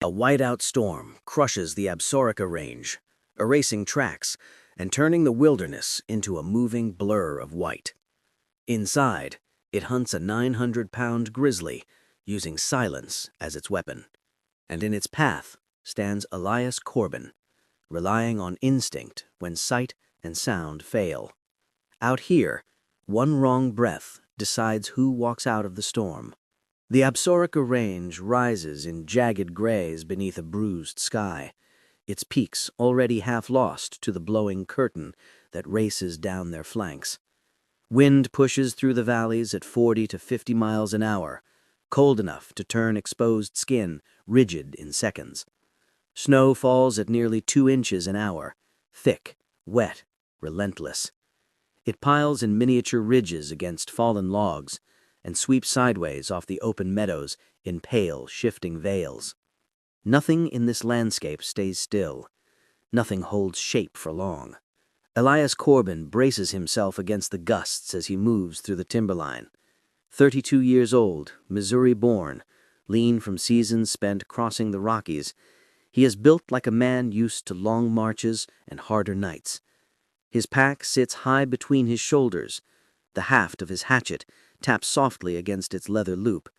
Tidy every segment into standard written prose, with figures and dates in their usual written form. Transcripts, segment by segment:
A whiteout storm crushes the Absaroka range, erasing tracks and turning the wilderness into a moving blur of white. Inside, it hunts a 900-pound grizzly, using silence as its weapon. And in its path stands Elias, relying on instinct when sight and sound fail. Out here, one wrong breath decides who walks out of the storm. The Absaroka range rises in jagged grays beneath a bruised sky, its peaks already half lost to the blowing curtain that races down their flanks. Wind pushes through the valleys at 40 to 50 miles an hour, cold enough to turn exposed skin rigid in seconds. Snow falls at nearly 2 inches an hour, thick, wet, relentless. It piles in miniature ridges against fallen logs and sweeps sideways off the open meadows in pale, shifting veils. Nothing in this landscape stays still. Nothing holds shape for long. Elias braces himself against the gusts as he moves through the timberline. 32 years old, Missouri-born, lean from seasons spent crossing the Rockies, he is built like a man used to long marches and harder nights. His pack sits high between his shoulders. The haft of his hatchet taps softly against its leather loop.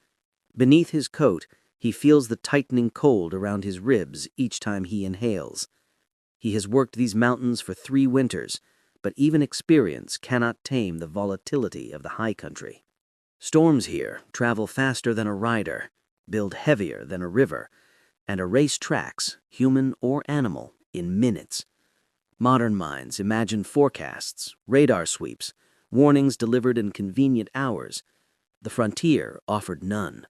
Beneath his coat, he feels the tightening cold around his ribs each time he inhales. He has worked these mountains for 3 winters, but even experience cannot tame the volatility of the high country. Storms here travel faster than a rider, build heavier than a river, and erase tracks, human or animal, in minutes. Modern minds imagine forecasts, radar sweeps, warnings delivered in convenient hours. The frontier offered none.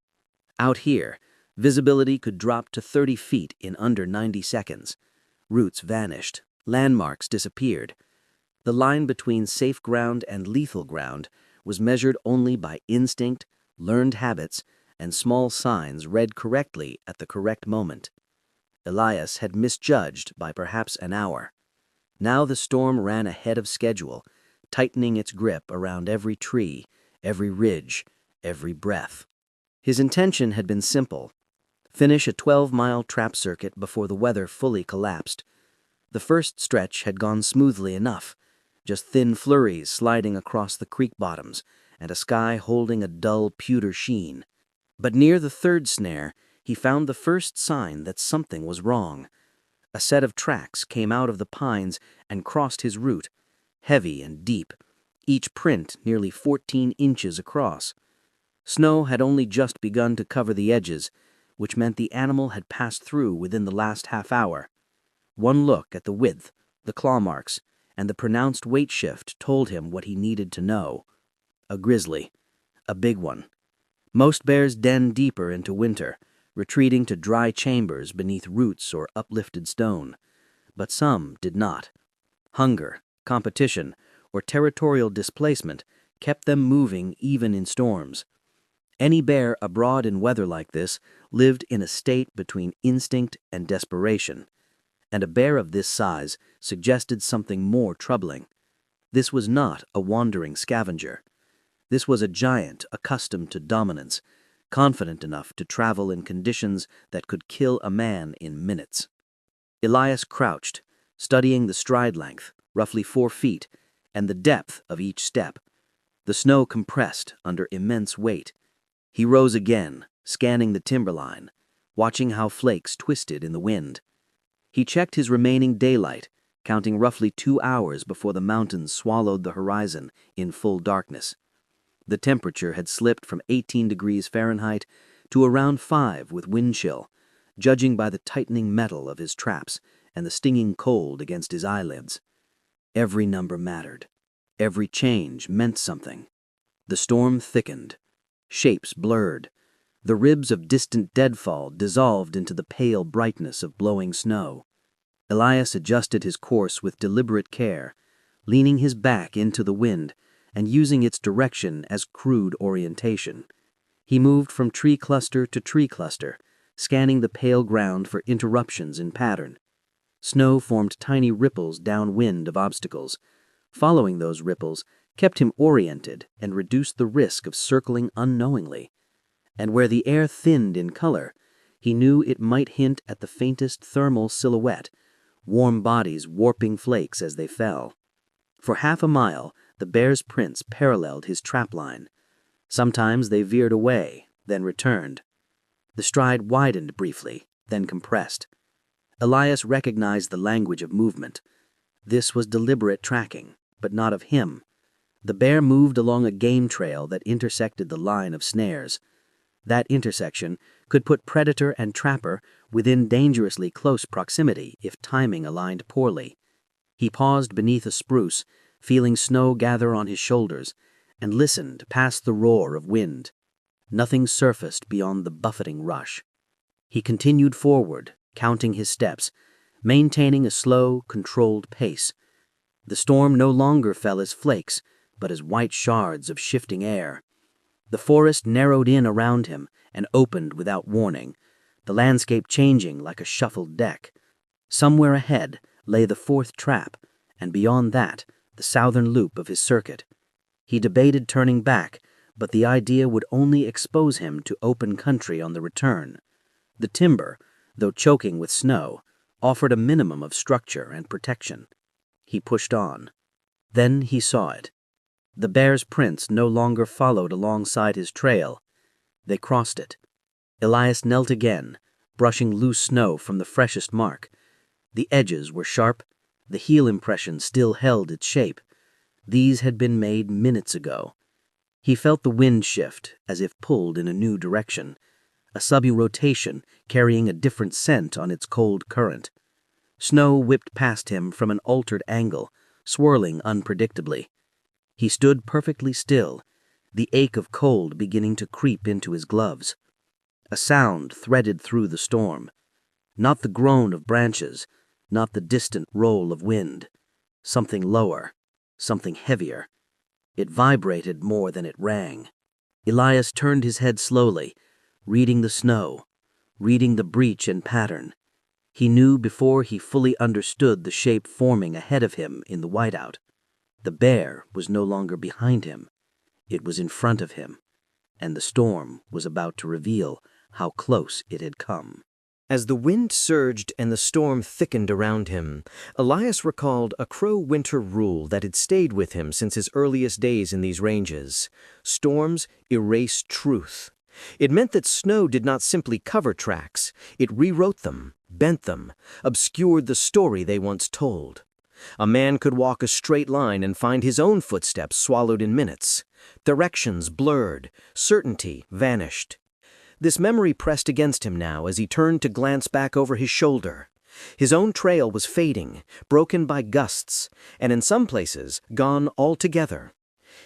Out here, visibility could drop to 30 feet in under 90 seconds. Routes vanished, landmarks disappeared. The line between safe ground and lethal ground was measured only by instinct, learned habits, and small signs read correctly at the correct moment. Elias had misjudged by perhaps an hour. Now the storm ran ahead of schedule, tightening its grip around every tree, every ridge, every breath. His intention had been simple: finish a 12-mile trap circuit before the weather fully collapsed. The first stretch had gone smoothly enough, just thin flurries sliding across the creek bottoms and a sky holding a dull pewter sheen. But near the third snare, he found the first sign that something was wrong. A set of tracks came out of the pines and crossed his route, heavy and deep, each print nearly 14 inches across. Snow had only just begun to cover the edges, which meant the animal had passed through within the last half hour. One look at the width, the claw marks, and the pronounced weight shift told him what he needed to know. A grizzly. A big one. Most bears den deeper into winter, retreating to dry chambers beneath roots or uplifted stone. But some did not. Hunger, competition, or territorial displacement kept them moving even in storms. Any bear abroad in weather like this lived in a state between instinct and desperation. And a bear of this size suggested something more troubling. This was not a wandering scavenger. This was a giant accustomed to dominance, confident enough to travel in conditions that could kill a man in minutes. Elias crouched, studying the stride length, roughly 4 feet, and the depth of each step. The snow compressed under immense weight. He rose again, scanning the timberline, watching how flakes twisted in the wind. He checked his remaining daylight, counting roughly 2 hours before the mountains swallowed the horizon in full darkness. The temperature had slipped from 18 degrees Fahrenheit to around 5 with wind chill, judging by the tightening metal of his traps and the stinging cold against his eyelids. Every number mattered. Every change meant something. The storm thickened. Shapes blurred. The ribs of distant deadfall dissolved into the pale brightness of blowing snow. Elias adjusted his course with deliberate care, leaning his back into the wind and using its direction as crude orientation. He moved from tree cluster to tree cluster, scanning the pale ground for interruptions in pattern. Snow formed tiny ripples downwind of obstacles. Following those ripples kept him oriented and reduced the risk of circling unknowingly. And where the air thinned in color, He knew it might hint at the faintest thermal silhouette, warm bodies warping flakes as they fell. For half a mile, the bear's prints paralleled his trap line. Sometimes they veered away, then returned. The stride widened briefly, then compressed. Elias recognized the language of movement. This was deliberate tracking, but not of him. The bear moved along a game trail that intersected the line of snares. That intersection could put predator and trapper within dangerously close proximity if timing aligned poorly. He paused beneath a spruce, feeling snow gather on his shoulders, and listened past the roar of wind. Nothing surfaced beyond the buffeting rush. He continued forward, counting his steps, maintaining a slow, controlled pace. The storm no longer fell as flakes, but as white shards of shifting air. The forest narrowed in around him and opened without warning, the landscape changing like a shuffled deck. Somewhere ahead lay the fourth trap, and beyond that, the southern loop of his circuit. He debated turning back, but the idea would only expose him to open country on the return. The timber, though choking with snow, offered a minimum of structure and protection. He pushed on. Then he saw it. The bear's prints no longer followed alongside his trail. They crossed it. Elias knelt again, brushing loose snow from the freshest mark. The edges were sharp. The heel impression still held its shape. These had been made minutes ago. He felt the wind shift, as if pulled in a new direction, a subby rotation carrying a different scent on its cold current. Snow whipped past him from an altered angle, swirling unpredictably. He stood perfectly still, the ache of cold beginning to creep into his gloves. A sound threaded through the storm. Not the groan of branches, not the distant roll of wind. Something lower, something heavier. It vibrated more than it rang. Elias turned his head slowly, reading the snow, reading the breach and pattern. He knew before he fully understood the shape forming ahead of him in the whiteout. The bear was no longer behind him. It was in front of him, and the storm was about to reveal how close it had come. As the wind surged and the storm thickened around him, Elias recalled a Crow winter rule that had stayed with him since his earliest days in these ranges. Storms erase truth. It meant that snow did not simply cover tracks, it rewrote them, bent them, obscured the story they once told. A man could walk a straight line and find his own footsteps swallowed in minutes. Directions blurred, certainty vanished. This memory pressed against him now as he turned to glance back over his shoulder. His own trail was fading, broken by gusts, and in some places gone altogether.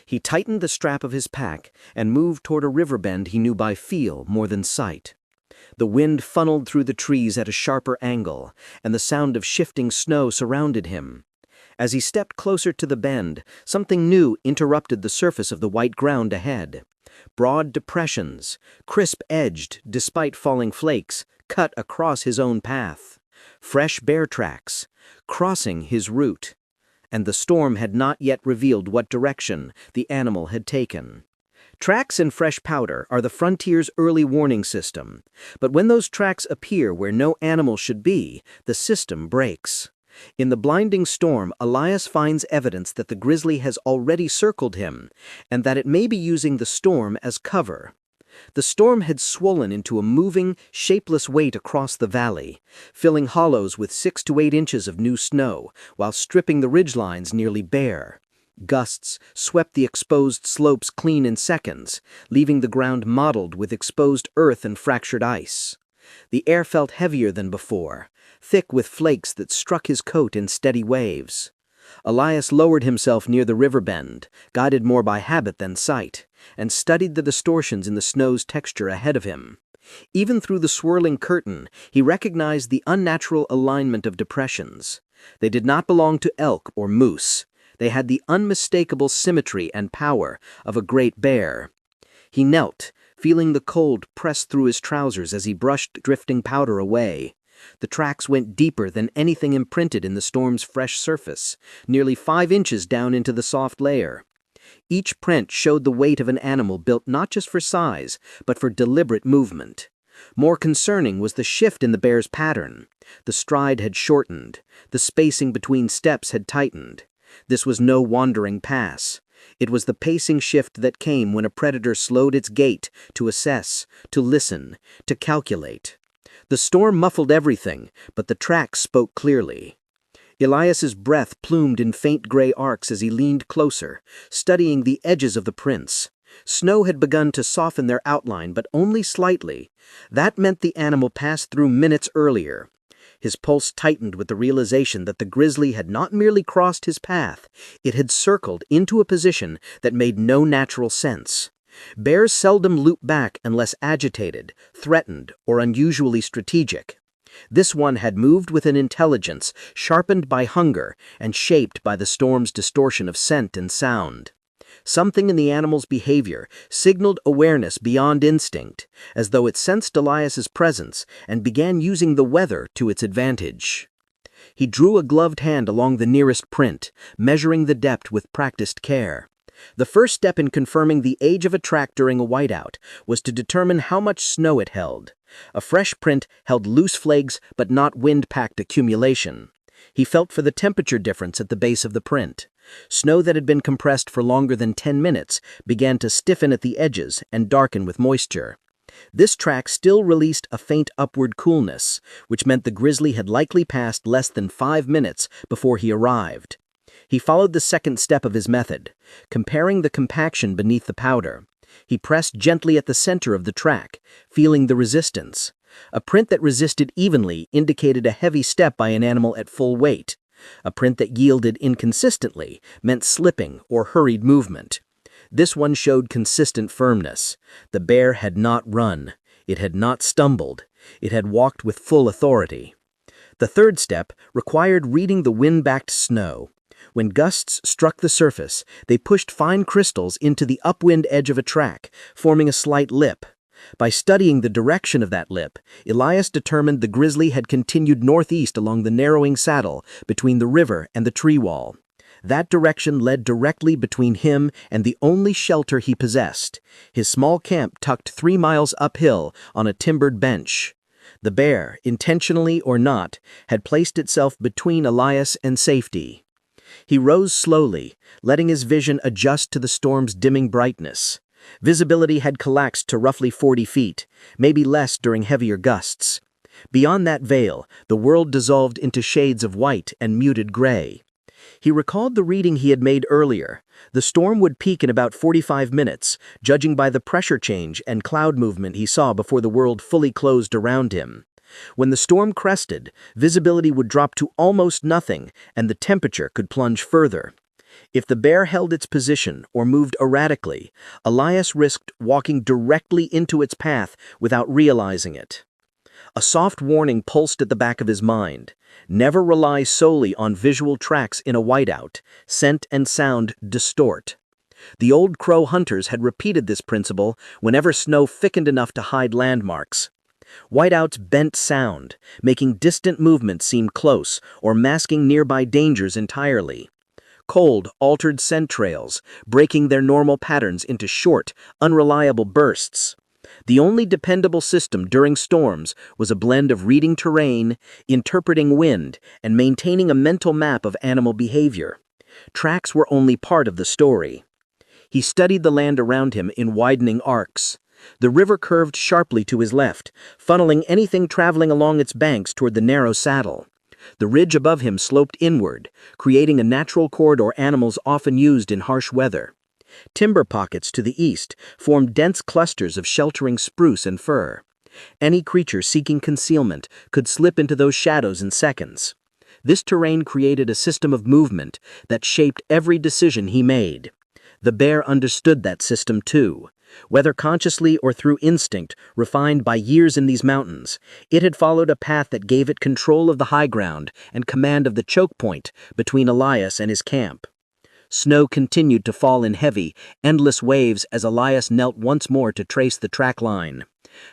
He tightened the strap of his pack and moved toward a river bend he knew by feel more than sight. The wind funneled through the trees at a sharper angle, and the sound of shifting snow surrounded him. As he stepped closer to the bend, something new interrupted the surface of the white ground ahead. Broad depressions, crisp-edged despite falling flakes, cut across his own path. Fresh bear tracks, crossing his route. And the storm had not yet revealed what direction the animal had taken. Tracks and fresh powder are the frontier's early warning system, but when those tracks appear where no animal should be, the system breaks. In the blinding storm, Elias finds evidence that the grizzly has already circled him, and that it may be using the storm as cover. The storm had swollen into a moving, shapeless weight across the valley, filling hollows with 6 to 8 inches of new snow, while stripping the ridgelines nearly bare. Gusts swept the exposed slopes clean in seconds, leaving the ground mottled with exposed earth and fractured ice. The air felt heavier than before, thick with flakes that struck his coat in steady waves. Elias lowered himself near the river bend, guided more by habit than sight, and studied the distortions in the snow's texture ahead of him. Even through the swirling curtain, he recognized the unnatural alignment of depressions. They did not belong to elk or moose. They had the unmistakable symmetry and power of a great bear. He knelt, feeling the cold press through his trousers as he brushed drifting powder away. The tracks went deeper than anything imprinted in the storm's fresh surface, nearly 5 inches down into the soft layer. Each print showed the weight of an animal built not just for size, but for deliberate movement. More concerning was the shift in the bear's pattern. The stride had shortened. The spacing between steps had tightened. This was no wandering pass. It was the pacing shift that came when a predator slowed its gait to assess, to listen, to calculate. The storm muffled everything, but the tracks spoke clearly. Elias's breath plumed in faint gray arcs as he leaned closer, studying the edges of the prints. Snow had begun to soften their outline, but only slightly. That meant the animal passed through minutes earlier. His pulse tightened with the realization that the grizzly had not merely crossed his path, it had circled into a position that made no natural sense. Bears seldom loop back unless agitated, threatened, or unusually strategic. This one had moved with an intelligence sharpened by hunger and shaped by the storm's distortion of scent and sound. Something in the animal's behavior signaled awareness beyond instinct, as though it sensed Elias's presence and began using the weather to its advantage. He drew a gloved hand along the nearest print, measuring the depth with practiced care. The first step in confirming the age of a track during a whiteout was to determine how much snow it held. A fresh print held loose flakes but not wind-packed accumulation. He felt for the temperature difference at the base of the print. Snow that had been compressed for longer than 10 minutes began to stiffen at the edges and darken with moisture. This track still released a faint upward coolness, which meant the grizzly had likely passed less than 5 minutes before he arrived. He followed the second step of his method, comparing the compaction beneath the powder. He pressed gently at the center of the track, feeling the resistance. A print that resisted evenly indicated a heavy step by an animal at full weight. A print that yielded inconsistently meant slipping or hurried movement. This one showed consistent firmness. The bear had not run. It had not stumbled. It had walked with full authority. The third step required reading the wind-backed snow. When gusts struck the surface, they pushed fine crystals into the upwind edge of a track, forming a slight lip. By studying the direction of that lip, Elias determined the grizzly had continued northeast along the narrowing saddle between the river and the tree wall. That direction led directly between him and the only shelter he possessed, his small camp tucked 3 miles uphill on a timbered bench. The bear, intentionally or not, had placed itself between Elias and safety. He rose slowly, letting his vision adjust to the storm's dimming brightness. Visibility had collapsed to roughly 40 feet, maybe less during heavier gusts. Beyond that veil, the world dissolved into shades of white and muted gray. He recalled the reading he had made earlier. The storm would peak in about 45 minutes, judging by the pressure change and cloud movement he saw before the world fully closed around him. When the storm crested, visibility would drop to almost nothing, and the temperature could plunge further. If the bear held its position or moved erratically, Elias risked walking directly into its path without realizing it. A soft warning pulsed at the back of his mind. Never rely solely on visual tracks in a whiteout. Scent and sound distort. The old crow hunters had repeated this principle whenever snow thickened enough to hide landmarks. Whiteouts bent sound, making distant movements seem close or masking nearby dangers entirely. Cold, altered scent trails, breaking their normal patterns into short, unreliable bursts. The only dependable system during storms was a blend of reading terrain, interpreting wind, and maintaining a mental map of animal behavior. Tracks were only part of the story. He studied the land around him in widening arcs. The river curved sharply to his left, funneling anything traveling along its banks toward the narrow saddle. The ridge above him sloped inward, creating a natural corridor animals often used in harsh weather. Timber pockets to the east formed dense clusters of sheltering spruce and fir. Any creature seeking concealment could slip into those shadows in seconds. This terrain created a system of movement that shaped every decision he made. The bear understood that system too. Whether consciously or through instinct, refined by years in these mountains, it had followed a path that gave it control of the high ground and command of the choke point between Elias and his camp. Snow continued to fall in heavy, endless waves as Elias knelt once more to trace the track line.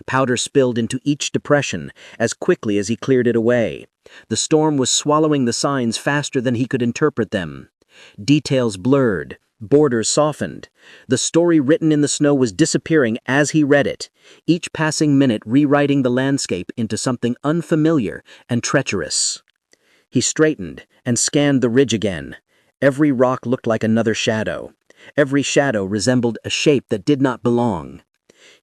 Powder spilled into each depression as quickly as he cleared it away. The storm was swallowing the signs faster than he could interpret them. Details blurred. Borders softened. The story written in the snow was disappearing as he read it, each passing minute rewriting the landscape into something unfamiliar and treacherous. He straightened and scanned the ridge again. Every rock looked like another shadow. Every shadow resembled a shape that did not belong.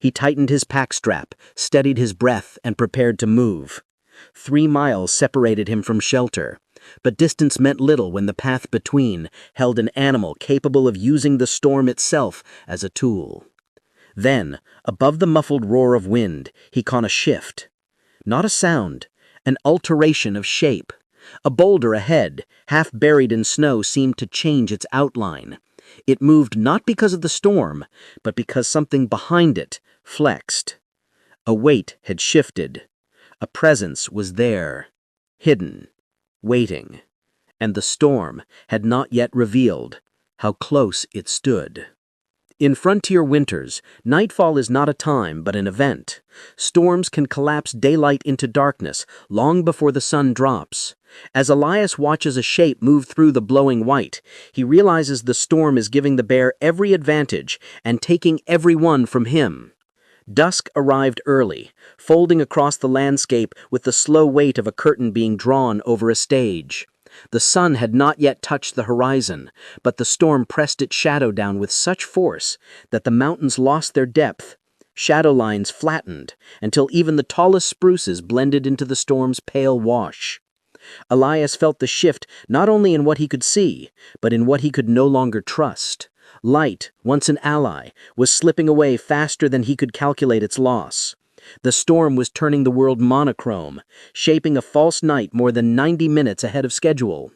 He tightened his pack strap, steadied his breath, and prepared to move. 3 miles separated him from shelter, but distance meant little when the path between held an animal capable of using the storm itself as a tool. Then, above the muffled roar of wind, he caught a shift. Not a sound, an alteration of shape. A boulder ahead, half buried in snow, seemed to change its outline. It moved not because of the storm, but because something behind it flexed. A weight had shifted. A presence was there, hidden, waiting, and the storm had not yet revealed how close it stood. In frontier winters, nightfall is not a time but an event. Storms can collapse daylight into darkness long before the sun drops. As Elias watches a shape move through the blowing white, he realizes the storm is giving the bear every advantage and taking every one from him. Dusk arrived early, folding across the landscape with the slow weight of a curtain being drawn over a stage. The sun had not yet touched the horizon, but the storm pressed its shadow down with such force that the mountains lost their depth. Shadow lines flattened until even the tallest spruces blended into the storm's pale wash. Elias felt the shift not only in what he could see, but in what he could no longer trust. Light, once an ally, was slipping away faster than he could calculate its loss. The storm was turning the world monochrome, shaping a false night more than 90 minutes ahead of schedule.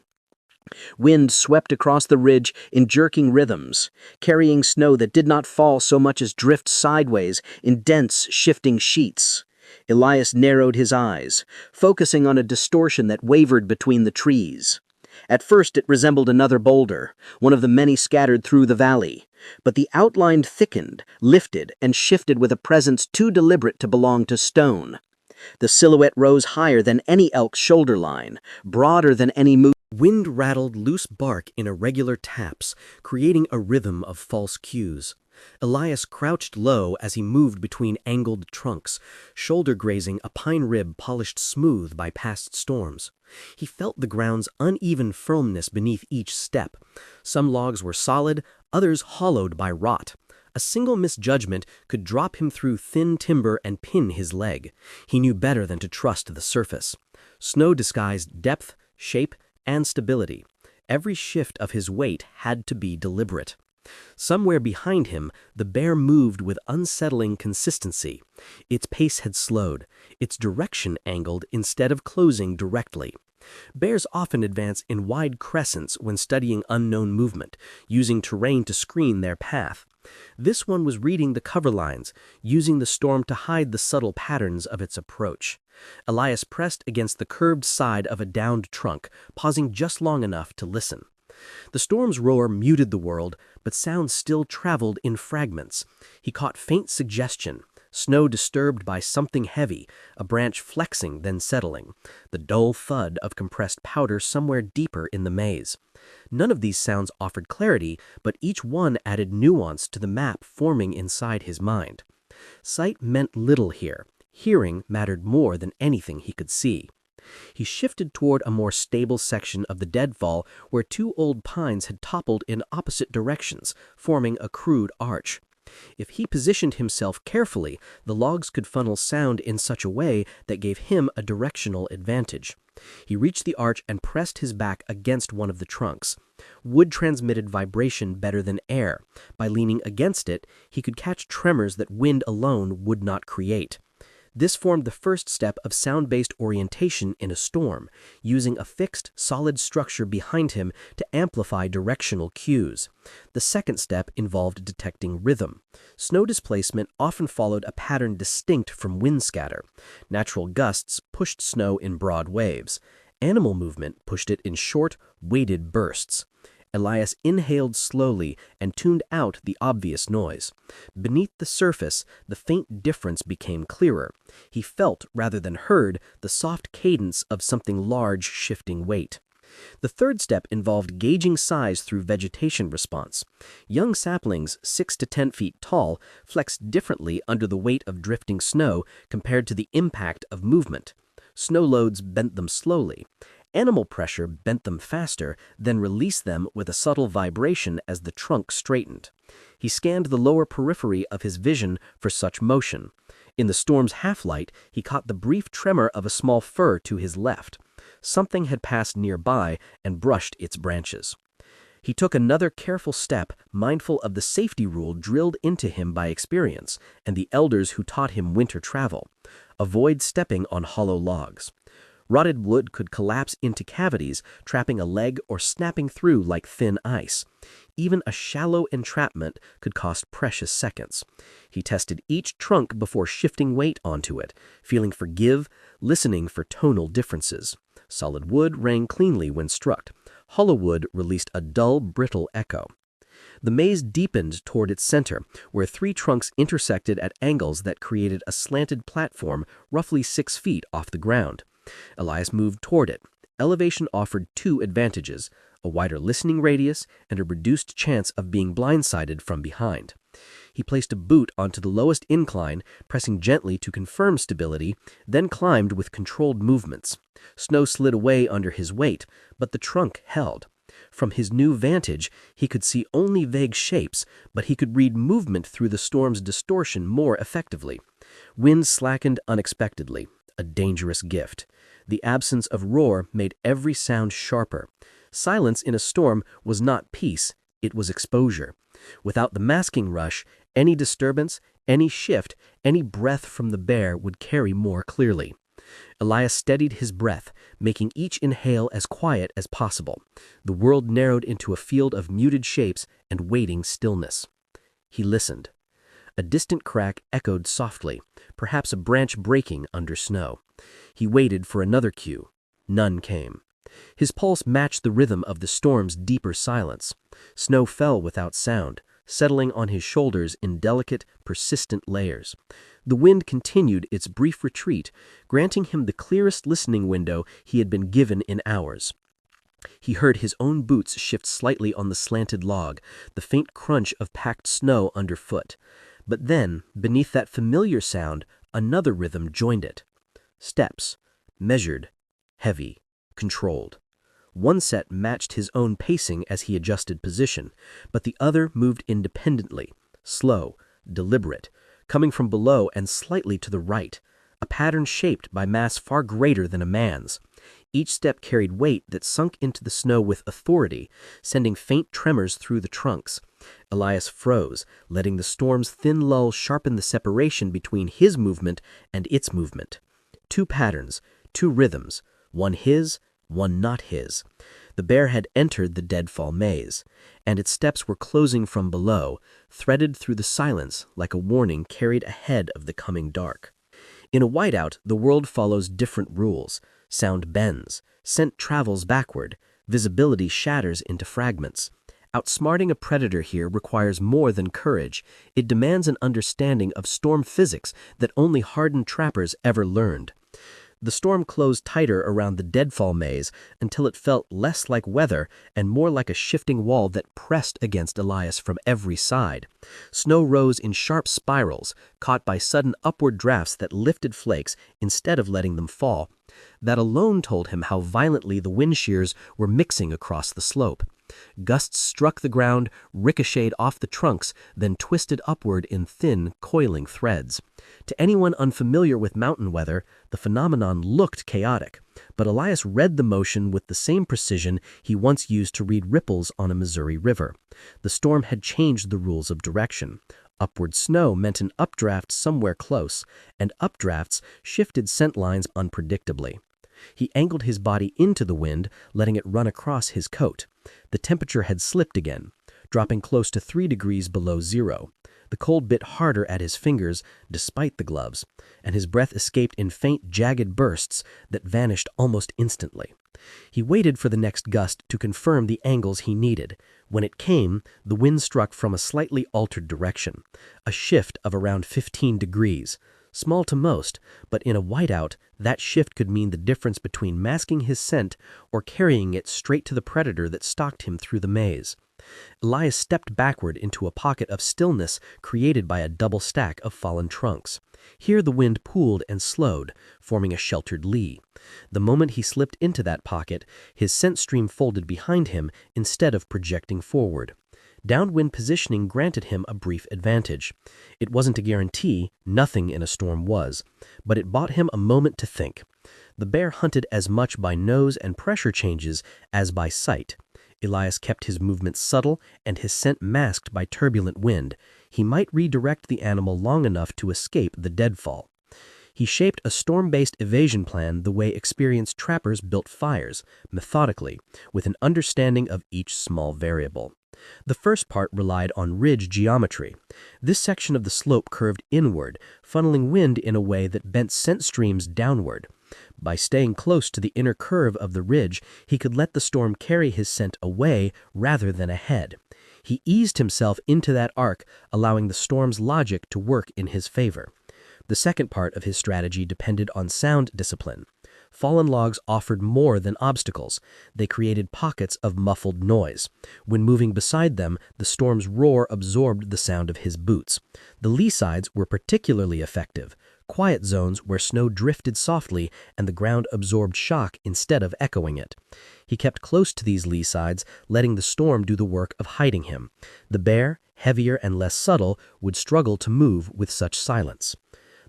Wind swept across the ridge in jerking rhythms, carrying snow that did not fall so much as drift sideways in dense, shifting sheets. Elias narrowed his eyes, focusing on a distortion that wavered between the trees. At first it resembled another boulder, one of the many scattered through the valley. But the outline thickened, lifted, and shifted with a presence too deliberate to belong to stone. The silhouette rose higher than any elk's shoulder line, broader than any moose. Wind rattled loose bark in irregular taps, creating a rhythm of false cues. Elias crouched low as he moved between angled trunks, shoulder grazing a pine rib polished smooth by past storms. He felt the ground's uneven firmness beneath each step. Some logs were solid, others hollowed by rot. A single misjudgment could drop him through thin timber and pin his leg. He knew better than to trust the surface. Snow disguised depth, shape, and stability. Every shift of his weight had to be deliberate. Somewhere behind him, the bear moved with unsettling consistency. Its pace had slowed, its direction angled instead of closing directly. Bears often advance in wide crescents when studying unknown movement, using terrain to screen their path. This one was reading the cover lines, using the storm to hide the subtle patterns of its approach. Elias pressed against the curved side of a downed trunk, pausing just long enough to listen. The storm's roar muted the world, but sound still traveled in fragments. He caught faint suggestion, snow disturbed by something heavy, a branch flexing then settling, the dull thud of compressed powder somewhere deeper in the maze. None of these sounds offered clarity, but each one added nuance to the map forming inside his mind. Sight meant little here. Hearing mattered more than anything he could see. He shifted toward a more stable section of the deadfall where 2 old pines had toppled in opposite directions, forming a crude arch. If he positioned himself carefully, the logs could funnel sound in such a way that gave him a directional advantage. He reached the arch and pressed his back against one of the trunks. Wood transmitted vibration better than air. By leaning against it, he could catch tremors that wind alone would not create. This formed the first step of sound-based orientation in a storm, using a fixed, solid structure behind him to amplify directional cues. The second step involved detecting rhythm. Snow displacement often followed a pattern distinct from wind scatter. Natural gusts pushed snow in broad waves. Animal movement pushed it in short, weighted bursts. Elias inhaled slowly and tuned out the obvious noise. Beneath the surface, the faint difference became clearer. He felt, rather than heard, the soft cadence of something large shifting weight. The third step involved gauging size through vegetation response. Young saplings, 6 to 10 feet tall, flexed differently under the weight of drifting snow compared to the impact of movement. Snow loads bent them slowly. Animal pressure bent them faster, then released them with a subtle vibration as the trunk straightened. He scanned the lower periphery of his vision for such motion. In the storm's half-light, he caught the brief tremor of a small fir to his left. Something had passed nearby and brushed its branches. He took another careful step, mindful of the safety rule drilled into him by experience and the elders who taught him winter travel. Avoid stepping on hollow logs. Rotted wood could collapse into cavities, trapping a leg or snapping through like thin ice. Even a shallow entrapment could cost precious seconds. He tested each trunk before shifting weight onto it, feeling for give, listening for tonal differences. Solid wood rang cleanly when struck. Hollow wood released a dull, brittle echo. The maze deepened toward its center, where 3 trunks intersected at angles that created a slanted platform roughly 6 feet off the ground. Elias moved toward it. Elevation offered 2 advantages, a wider listening radius and a reduced chance of being blindsided from behind. He placed a boot onto the lowest incline, pressing gently to confirm stability, then climbed with controlled movements. Snow slid away under his weight, but the trunk held. From his new vantage, he could see only vague shapes, but he could read movement through the storm's distortion more effectively. Wind slackened unexpectedly, a dangerous gift. The absence of roar made every sound sharper. Silence in a storm was not peace, it was exposure. Without the masking rush, any disturbance, any shift, any breath from the bear would carry more clearly. Elias steadied his breath, making each inhale as quiet as possible. The world narrowed into a field of muted shapes and waiting stillness. He listened. A distant crack echoed softly, perhaps a branch breaking under snow. He waited for another cue. None came. His pulse matched the rhythm of the storm's deeper silence. Snow fell without sound, settling on his shoulders in delicate, persistent layers. The wind continued its brief retreat, granting him the clearest listening window he had been given in hours. He heard his own boots shift slightly on the slanted log, the faint crunch of packed snow underfoot. But then, beneath that familiar sound, another rhythm joined it. Steps, measured, heavy, controlled. One set matched his own pacing as he adjusted position, but the other moved independently, slow, deliberate, coming from below and slightly to the right, a pattern shaped by mass far greater than a man's. Each step carried weight that sunk into the snow with authority, sending faint tremors through the trunks. Elias froze, letting the storm's thin lull sharpen the separation between his movement and its movement. 2 patterns, 2 rhythms, one his, one not his. The bear had entered the deadfall maze, and its steps were closing from below, threaded through the silence like a warning carried ahead of the coming dark. In a whiteout, the world follows different rules. Sound bends, scent travels backward, visibility shatters into fragments. Outsmarting a predator here requires more than courage. It demands an understanding of storm physics that only hardened trappers ever learned. The storm closed tighter around the deadfall maze until it felt less like weather and more like a shifting wall that pressed against Elias from every side. Snow rose in sharp spirals, caught by sudden upward drafts that lifted flakes instead of letting them fall. That alone told him how violently the wind shears were mixing across the slope. Gusts struck the ground, ricocheted off the trunks, then twisted upward in thin, coiling threads. To anyone unfamiliar with mountain weather, the phenomenon looked chaotic, but Elias read the motion with the same precision he once used to read ripples on a Missouri river. The storm had changed the rules of direction. Upward snow meant an updraft somewhere close, and updrafts shifted scent lines unpredictably. He angled his body into the wind, letting it run across his coat. The temperature had slipped again, dropping close to 3 degrees below zero. The cold bit harder at his fingers, despite the gloves, and his breath escaped in faint, jagged bursts that vanished almost instantly. He waited for the next gust to confirm the angles he needed. When it came, the wind struck from a slightly altered direction, a shift of around 15 degrees. Small to most, but in a whiteout, that shift could mean the difference between masking his scent or carrying it straight to the predator that stalked him through the maze. Elias stepped backward into a pocket of stillness created by a double stack of fallen trunks. Here the wind pooled and slowed, forming a sheltered lee. The moment he slipped into that pocket, his scent stream folded behind him instead of projecting forward. Downwind positioning granted him a brief advantage. It wasn't a guarantee, nothing in a storm was, but it bought him a moment to think. The bear hunted as much by nose and pressure changes as by sight. Elias kept his movements subtle and his scent masked by turbulent wind. He might redirect the animal long enough to escape the deadfall. He shaped a storm-based evasion plan the way experienced trappers built fires, methodically, with an understanding of each small variable. The first part relied on ridge geometry. This section of the slope curved inward, funneling wind in a way that bent scent streams downward. By staying close to the inner curve of the ridge, he could let the storm carry his scent away rather than ahead. He eased himself into that arc, allowing the storm's logic to work in his favor. The second part of his strategy depended on sound discipline. Fallen logs offered more than obstacles. They created pockets of muffled noise. When moving beside them, the storm's roar absorbed the sound of his boots. The lee sides were particularly effective, quiet zones where snow drifted softly and the ground absorbed shock instead of echoing it. He kept close to these lee sides, letting the storm do the work of hiding him. The bear, heavier and less subtle, would struggle to move with such silence.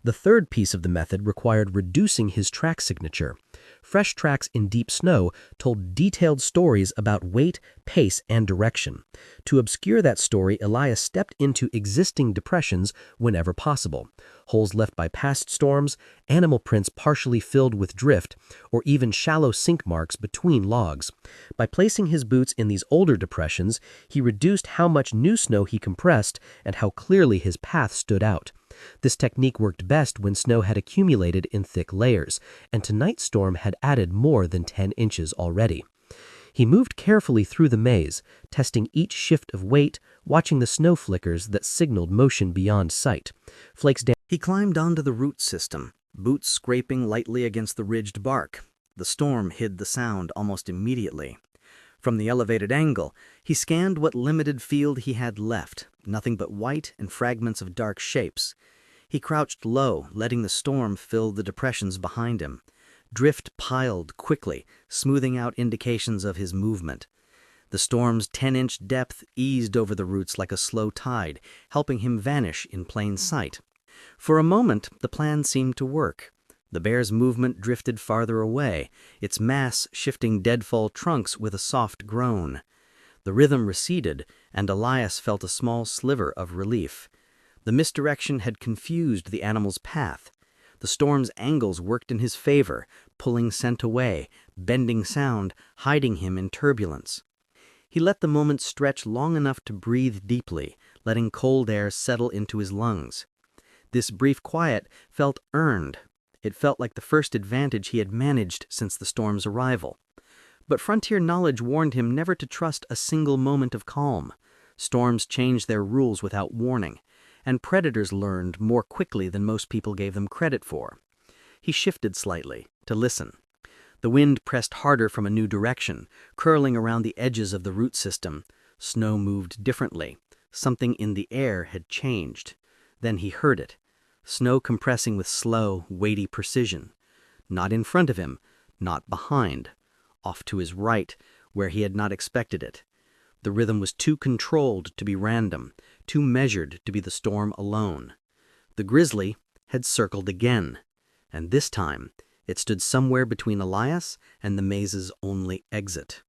The third piece of the method required reducing his track signature. Fresh tracks in deep snow told detailed stories about weight, pace, and direction. To obscure that story, Elias stepped into existing depressions whenever possible. Holes left by past storms, animal prints partially filled with drift, or even shallow sink marks between logs. By placing his boots in these older depressions, he reduced how much new snow he compressed and how clearly his path stood out. This technique worked best when snow had accumulated in thick layers, and tonight's storm had added more than 10 inches already. He moved carefully through the maze, testing each shift of weight, watching the snow flickers that signaled motion beyond sight. Flakes down. He climbed onto the root system, boots scraping lightly against the ridged bark. The storm hid the sound almost immediately. From the elevated angle, he scanned what limited field he had left, nothing but white and fragments of dark shapes. He crouched low, letting the storm fill the depressions behind him. Drift piled quickly, smoothing out indications of his movement. The storm's 10-inch depth eased over the roots like a slow tide, helping him vanish in plain sight. For a moment, the plan seemed to work. The bear's movement drifted farther away, its mass shifting deadfall trunks with a soft groan. The rhythm receded, and Elias felt a small sliver of relief. The misdirection had confused the animal's path. The storm's angles worked in his favor, pulling scent away, bending sound, hiding him in turbulence. He let the moment stretch long enough to breathe deeply, letting cold air settle into his lungs. This brief quiet felt earned. It felt like the first advantage he had managed since the storm's arrival. But frontier knowledge warned him never to trust a single moment of calm. Storms changed their rules without warning, and predators learned more quickly than most people gave them credit for. He shifted slightly, to listen. The wind pressed harder from a new direction, curling around the edges of the root system. Snow moved differently. Something in the air had changed. Then he heard it. Snow compressing with slow, weighty precision. Not in front of him, not behind. Off to his right, where he had not expected it. The rhythm was too controlled to be random, too measured to be the storm alone. The Grizzly had circled again, and this time it stood somewhere between Elias and the maze's only exit.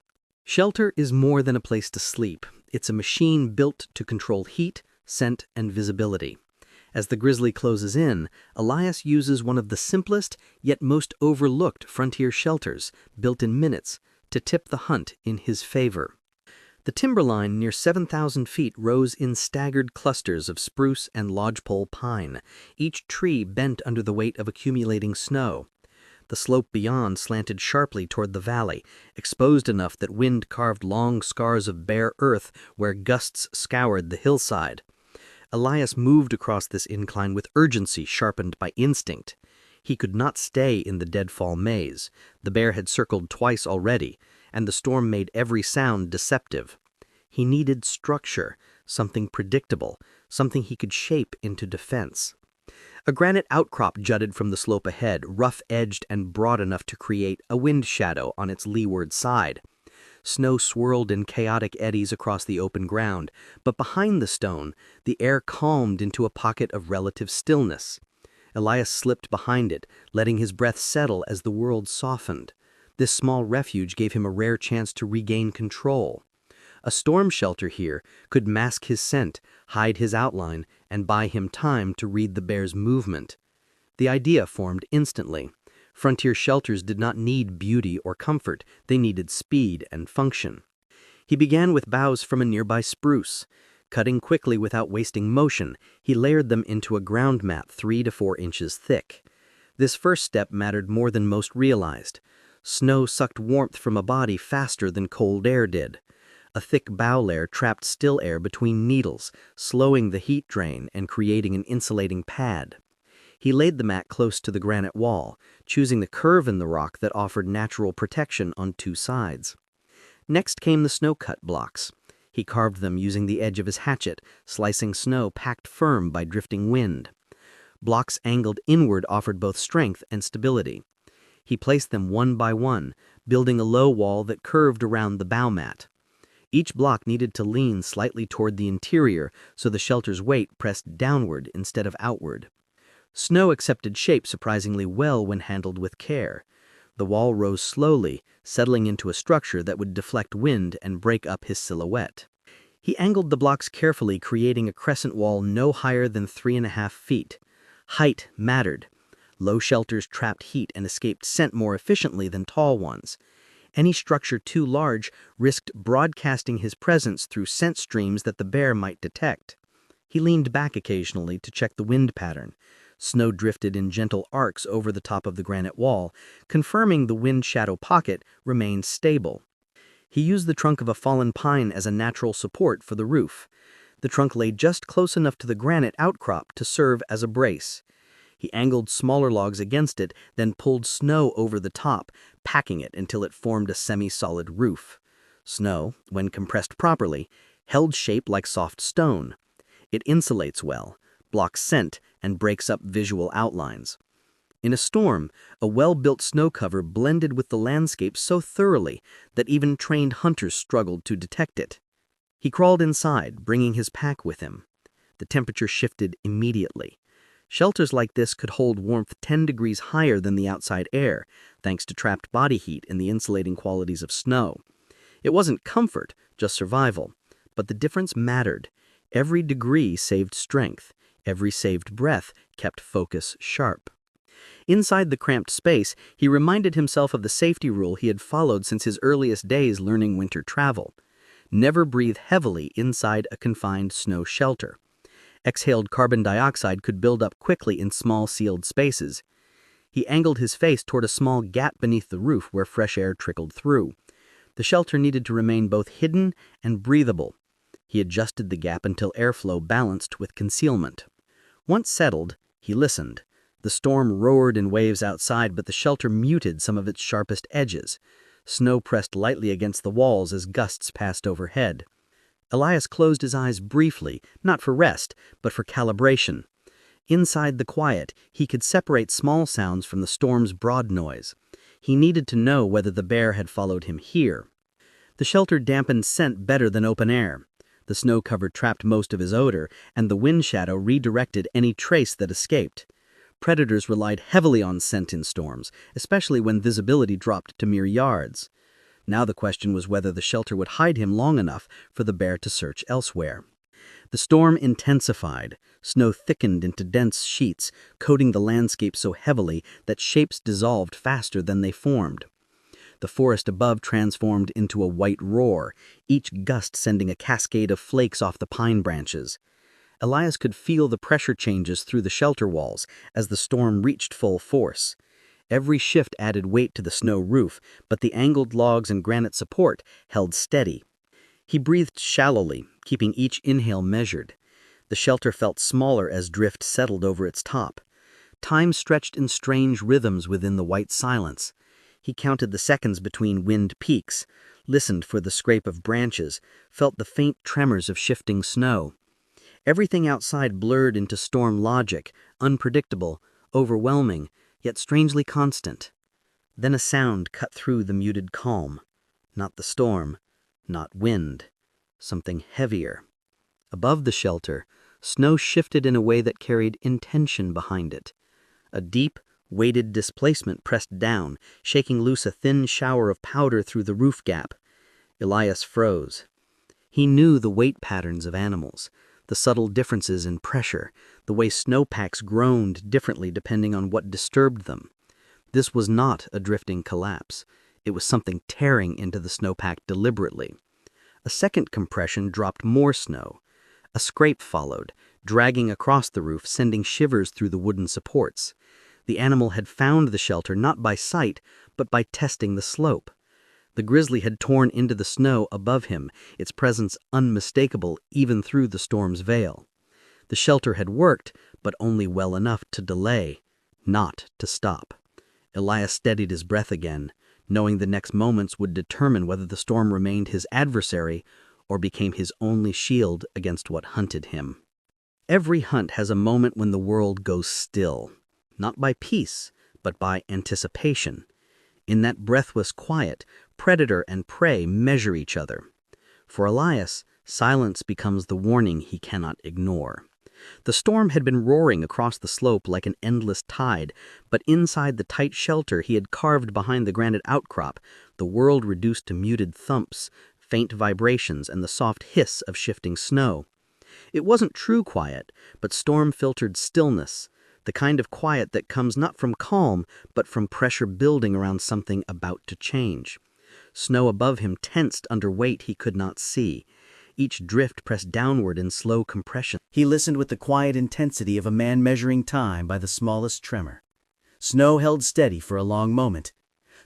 Shelter is more than a place to sleep. It's a machine built to control heat, scent, and visibility. As the Grizzly closes in, Elias uses one of the simplest yet most overlooked frontier shelters, built in minutes, to tip the hunt in his favor. The timberline near 7,000 feet rose in staggered clusters of spruce and lodgepole pine, each tree bent under the weight of accumulating snow. The slope beyond slanted sharply toward the valley, exposed enough that wind carved long scars of bare earth where gusts scoured the hillside. Elias moved across this incline with urgency sharpened by instinct. He could not stay in the deadfall maze. The bear had circled twice already, and the storm made every sound deceptive. He needed structure, something predictable, something he could shape into defense. A granite outcrop jutted from the slope ahead, rough-edged and broad enough to create a wind shadow on its leeward side. Snow swirled in chaotic eddies across the open ground, but behind the stone, the air calmed into a pocket of relative stillness. Elias slipped behind it, letting his breath settle as the world softened. This small refuge gave him a rare chance to regain control. A storm shelter here could mask his scent, hide his outline, and buy him time to read the bear's movement. The idea formed instantly. Frontier shelters did not need beauty or comfort, they needed speed and function. He began with boughs from a nearby spruce. Cutting quickly without wasting motion, he layered them into a ground mat 3 to 4 inches thick. This first step mattered more than most realized. Snow sucked warmth from a body faster than cold air did. A thick bough layer trapped still air between needles, slowing the heat drain and creating an insulating pad. He laid the mat close to the granite wall, choosing the curve in the rock that offered natural protection on 2 sides. Next came the snow-cut blocks. He carved them using the edge of his hatchet, slicing snow packed firm by drifting wind. Blocks angled inward offered both strength and stability. He placed them one by one, building a low wall that curved around the bough mat. Each block needed to lean slightly toward the interior so the shelter's weight pressed downward instead of outward. Snow accepted shape surprisingly well when handled with care. The wall rose slowly, settling into a structure that would deflect wind and break up his silhouette. He angled the blocks carefully, creating a crescent wall no higher than 3.5 feet. Height mattered. Low shelters trapped heat and escaped scent more efficiently than tall ones. Any structure too large risked broadcasting his presence through scent streams that the bear might detect. He leaned back occasionally to check the wind pattern. Snow drifted in gentle arcs over the top of the granite wall, confirming the wind shadow pocket remained stable. He used the trunk of a fallen pine as a natural support for the roof. The trunk lay just close enough to the granite outcrop to serve as a brace. He angled smaller logs against it, then pulled snow over the top, packing it until it formed a semi-solid roof. Snow, when compressed properly, held shape like soft stone. It insulates well, blocks scent, and breaks up visual outlines. In a storm, a well-built snow cover blended with the landscape so thoroughly that even trained hunters struggled to detect it. He crawled inside, bringing his pack with him. The temperature shifted immediately. Shelters like this could hold warmth 10 degrees higher than the outside air, thanks to trapped body heat and the insulating qualities of snow. It wasn't comfort, just survival. But the difference mattered. Every degree saved strength. Every saved breath kept focus sharp. Inside the cramped space, he reminded himself of the safety rule he had followed since his earliest days learning winter travel. Never breathe heavily inside a confined snow shelter. Exhaled carbon dioxide could build up quickly in small sealed spaces. He angled his face toward a small gap beneath the roof where fresh air trickled through. The shelter needed to remain both hidden and breathable. He adjusted the gap until airflow balanced with concealment. Once settled, he listened. The storm roared in waves outside, but the shelter muted some of its sharpest edges. Snow pressed lightly against the walls as gusts passed overhead. Elias closed his eyes briefly, not for rest, but for calibration. Inside the quiet, he could separate small sounds from the storm's broad noise. He needed to know whether the bear had followed him here. The shelter dampened scent better than open air. The snow cover trapped most of his odor, and the wind shadow redirected any trace that escaped. Predators relied heavily on scent in storms, especially when visibility dropped to mere yards. Now the question was whether the shelter would hide him long enough for the bear to search elsewhere. The storm intensified. Snow thickened into dense sheets, coating the landscape so heavily that shapes dissolved faster than they formed. The forest above transformed into a white roar, each gust sending a cascade of flakes off the pine branches. Elias could feel the pressure changes through the shelter walls as the storm reached full force. Every shift added weight to the snow roof, but the angled logs and granite support held steady. He breathed shallowly, keeping each inhale measured. The shelter felt smaller as drift settled over its top. Time stretched in strange rhythms within the white silence. He counted the seconds between wind peaks, listened for the scrape of branches, felt the faint tremors of shifting snow. Everything outside blurred into storm logic, unpredictable, overwhelming, yet strangely constant. Then a sound cut through the muted calm. Not the storm, not wind. Something heavier. Above the shelter, snow shifted in a way that carried intention behind it. A deep, weighted displacement pressed down, shaking loose a thin shower of powder through the roof gap. Elias froze. He knew the weight patterns of animals, the subtle differences in pressure, the way snowpacks groaned differently depending on what disturbed them. This was not a drifting collapse. It was something tearing into the snowpack deliberately. A second compression dropped more snow. A scrape followed, dragging across the roof, sending shivers through the wooden supports. The animal had found the shelter not by sight, but by testing the slope. The grizzly had torn into the snow above him, its presence unmistakable even through the storm's veil. The shelter had worked, but only well enough to delay, not to stop. Elias steadied his breath again, knowing the next moments would determine whether the storm remained his adversary or became his only shield against what hunted him. Every hunt has a moment when the world goes still, not by peace, but by anticipation. In that breathless quiet, predator and prey measure each other. For Elias, silence becomes the warning he cannot ignore. The storm had been roaring across the slope like an endless tide, but inside the tight shelter he had carved behind the granite outcrop, the world reduced to muted thumps, faint vibrations, and the soft hiss of shifting snow. It wasn't true quiet, but storm-filtered stillness, the kind of quiet that comes not from calm, but from pressure building around something about to change. Snow above him tensed under weight he could not see. Each drift pressed downward in slow compression. He listened with the quiet intensity of a man measuring time by the smallest tremor. Snow held steady for a long moment.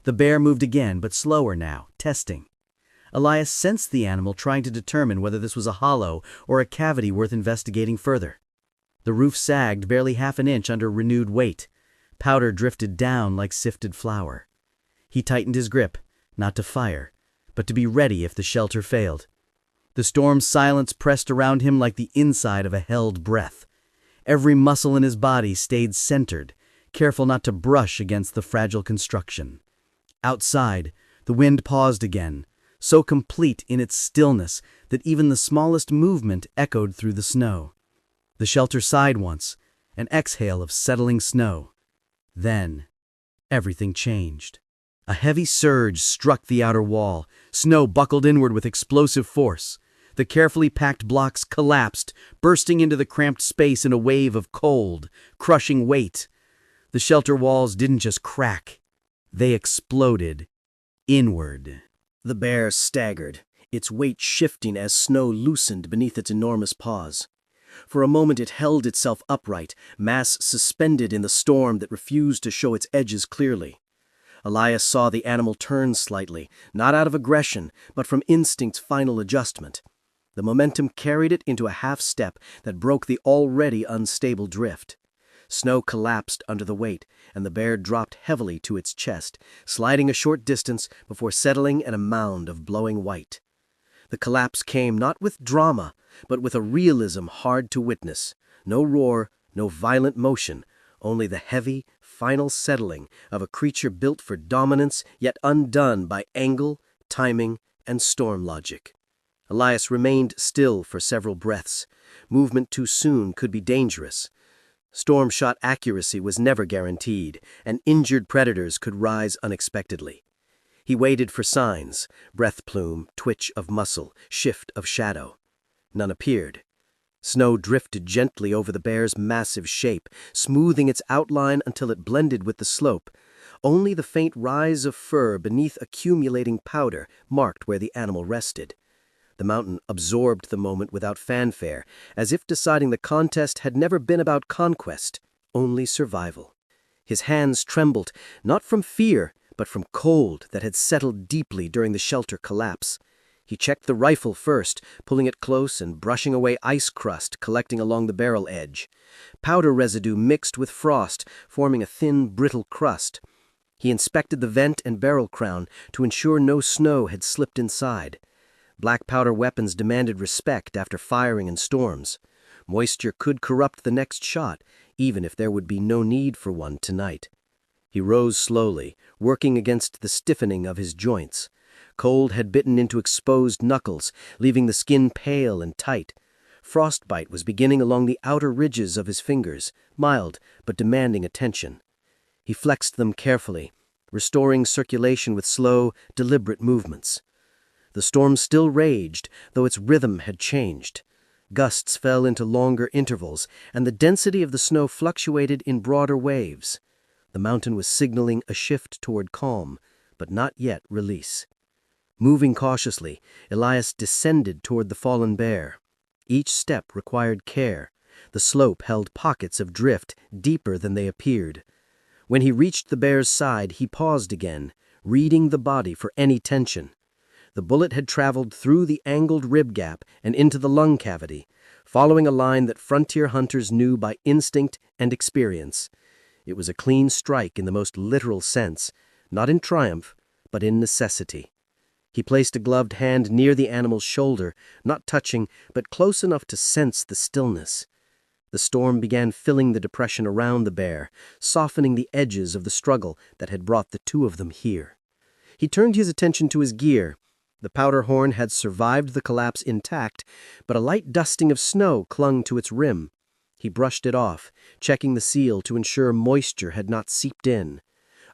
The bear moved again, but slower now, testing. Elias sensed the animal trying to determine whether this was a hollow or a cavity worth investigating further. The roof sagged barely half an inch under renewed weight. Powder drifted down like sifted flour. He tightened his grip, not to fire, but to be ready if the shelter failed. The storm's silence pressed around him like the inside of a held breath. Every muscle in his body stayed centered, careful not to brush against the fragile construction. Outside, the wind paused again, so complete in its stillness that even the smallest movement echoed through the snow. The shelter sighed once, an exhale of settling snow. Then, everything changed. A heavy surge struck the outer wall. Snow buckled inward with explosive force. The carefully packed blocks collapsed, bursting into the cramped space in a wave of cold, crushing weight. The shelter walls didn't just crack. They exploded inward. The bear staggered, its weight shifting as snow loosened beneath its enormous paws. For a moment it held itself upright, mass suspended in the storm that refused to show its edges clearly. Elias saw the animal turn slightly, not out of aggression, but from instinct's final adjustment. The momentum carried it into a half-step that broke the already unstable drift. Snow collapsed under the weight, and the bear dropped heavily to its chest, sliding a short distance before settling in a mound of blowing white. The collapse came not with drama, but with a realism hard to witness. No roar, no violent motion, only the heavy, final settling of a creature built for dominance yet undone by angle, timing, and storm logic. Elias remained still for several breaths. Movement too soon could be dangerous. Storm shot accuracy was never guaranteed, and injured predators could rise unexpectedly. He waited for signs, breath plume, twitch of muscle, shift of shadow. None appeared. Snow drifted gently over the bear's massive shape, smoothing its outline until it blended with the slope. Only the faint rise of fur beneath accumulating powder marked where the animal rested. The mountain absorbed the moment without fanfare, as if deciding the contest had never been about conquest, only survival. His hands trembled, not from fear, but from cold that had settled deeply during the shelter collapse. He checked the rifle first, pulling it close and brushing away ice crust collecting along the barrel edge. Powder residue mixed with frost, forming a thin, brittle crust. He inspected the vent and barrel crown to ensure no snow had slipped inside. Black powder weapons demanded respect after firing in storms. Moisture could corrupt the next shot, even if there would be no need for one tonight. He rose slowly, working against the stiffening of his joints. Cold had bitten into exposed knuckles, leaving the skin pale and tight. Frostbite was beginning along the outer ridges of his fingers, mild but demanding attention. He flexed them carefully, restoring circulation with slow, deliberate movements. The storm still raged, though its rhythm had changed. Gusts fell into longer intervals, and the density of the snow fluctuated in broader waves. The mountain was signaling a shift toward calm, but not yet release. Moving cautiously, Elias descended toward the fallen bear. Each step required care. The slope held pockets of drift deeper than they appeared. When he reached the bear's side, he paused again, reading the body for any tension. The bullet had traveled through the angled rib gap and into the lung cavity, following a line that frontier hunters knew by instinct and experience. It was a clean strike in the most literal sense, not in triumph, but in necessity. He placed a gloved hand near the animal's shoulder, not touching, but close enough to sense the stillness. The storm began filling the depression around the bear, softening the edges of the struggle that had brought the two of them here. He turned his attention to his gear. The powder horn had survived the collapse intact, but a light dusting of snow clung to its rim. He brushed it off, checking the seal to ensure moisture had not seeped in.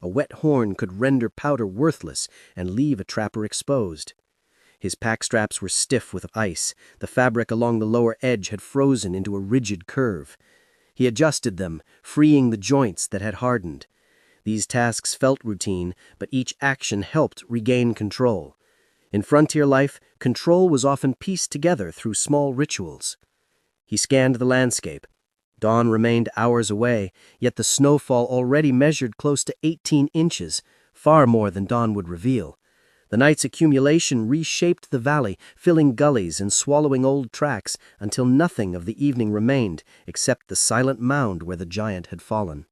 A wet horn could render powder worthless and leave a trapper exposed. His pack straps were stiff with ice. The fabric along the lower edge had frozen into a rigid curve. He adjusted them, freeing the joints that had hardened. These tasks felt routine, but each action helped regain control. In frontier life, control was often pieced together through small rituals. He scanned the landscape. Dawn remained hours away, yet the snowfall already measured close to 18 inches, far more than dawn would reveal. The night's accumulation reshaped the valley, filling gullies and swallowing old tracks until nothing of the evening remained except the silent mound where the giant had fallen.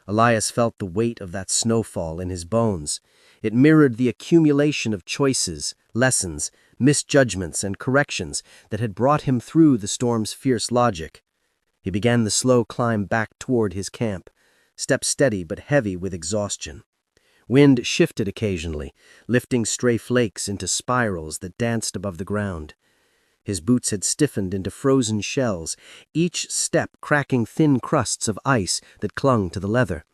Elias felt the weight of that snowfall in his bones. It mirrored the accumulation of choices, lessons, misjudgments, and corrections that had brought him through the storm's fierce logic. He began the slow climb back toward his camp, step steady but heavy with exhaustion. Wind shifted occasionally, lifting stray flakes into spirals that danced above the ground. His boots had stiffened into frozen shells, each step cracking thin crusts of ice that clung to the leather.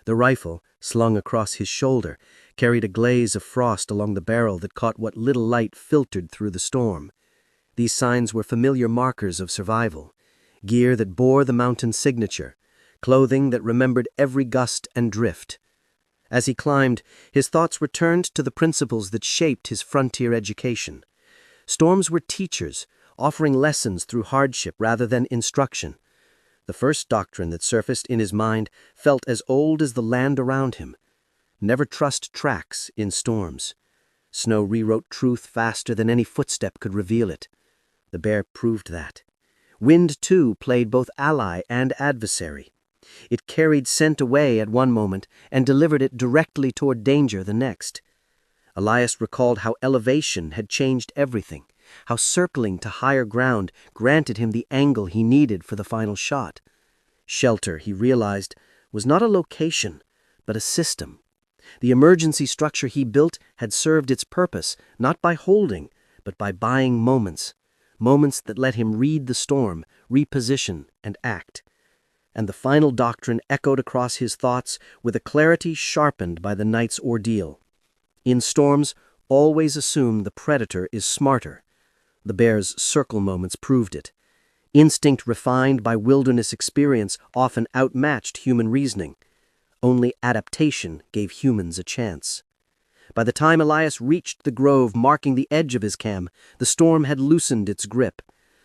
The rifle, slung across his shoulder, carried a glaze of frost along the barrel that caught what little light filtered through the storm. These signs were familiar markers of survival, gear that bore the mountain signature, clothing that remembered every gust and drift. As he climbed, his thoughts returned to the principles that shaped his frontier education. Storms were teachers, offering lessons through hardship rather than instruction. The first doctrine that surfaced in his mind felt as old as the land around him. Never trust tracks in storms. Snow rewrote truth faster than any footstep could reveal it. The bear proved that. Wind, too, played both ally and adversary. It carried scent away at one moment and delivered it directly toward danger the next. Elias recalled how elevation had changed everything, how circling to higher ground granted him the angle he needed for the final shot. Shelter, he realized, was not a location, but a system. The emergency structure he built had served its purpose, not by holding, but by buying moments that let him read the storm, reposition, and act. And the final doctrine echoed across his thoughts with a clarity sharpened by the night's ordeal. In storms, always assume the predator is smarter. The bear's circle moments proved it. Instinct refined by wilderness experience often outmatched human reasoning. Only adaptation gave humans a chance. By the time Elias reached the grove marking the edge of his camp, the storm had loosened its grip.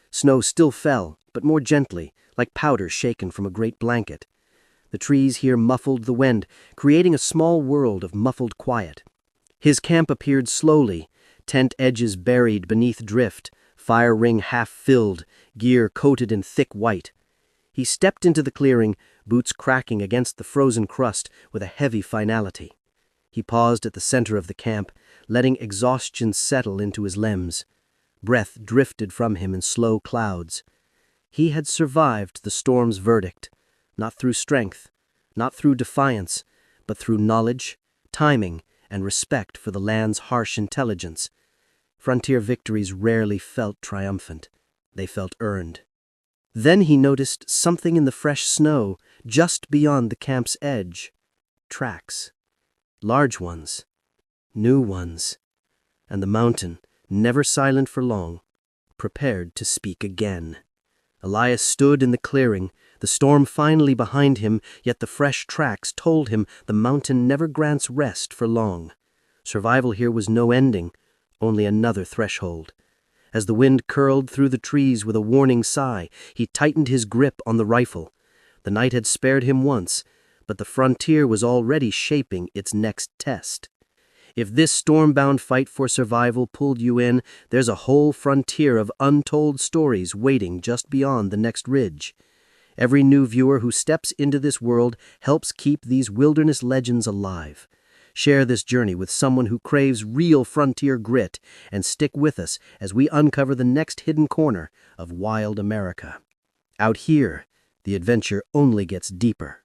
Snow still fell, but more gently, like powder shaken from a great blanket. The trees here muffled the wind, creating a small world of muffled quiet. His camp appeared slowly, tent edges buried beneath drift, fire ring half filled, gear coated in thick white. He stepped into the clearing, boots cracking against the frozen crust with a heavy finality. He paused at the center of the camp, letting exhaustion settle into his limbs. Breath drifted from him in slow clouds. He had survived the storm's verdict, not through strength, not through defiance, but through knowledge, timing, and respect for the land's harsh intelligence. Frontier victories rarely felt triumphant. They felt earned. Then he noticed something in the fresh snow just beyond the camp's edge. Tracks. Large ones. New ones. And the mountain, never silent for long, prepared to speak again. Elias stood in the clearing, the storm finally behind him, yet the fresh tracks told him the mountain never grants rest for long. Survival here was no ending, only another threshold. As the wind curled through the trees with a warning sigh, he tightened his grip on the rifle. The night had spared him once, but the frontier was already shaping its next test. If this storm-bound fight for survival pulled you in, there's a whole frontier of untold stories waiting just beyond the next ridge. Every new viewer who steps into this world helps keep these wilderness legends alive. Share this journey with someone who craves real frontier grit, and stick with us as we uncover the next hidden corner of wild America. Out here, the adventure only gets deeper.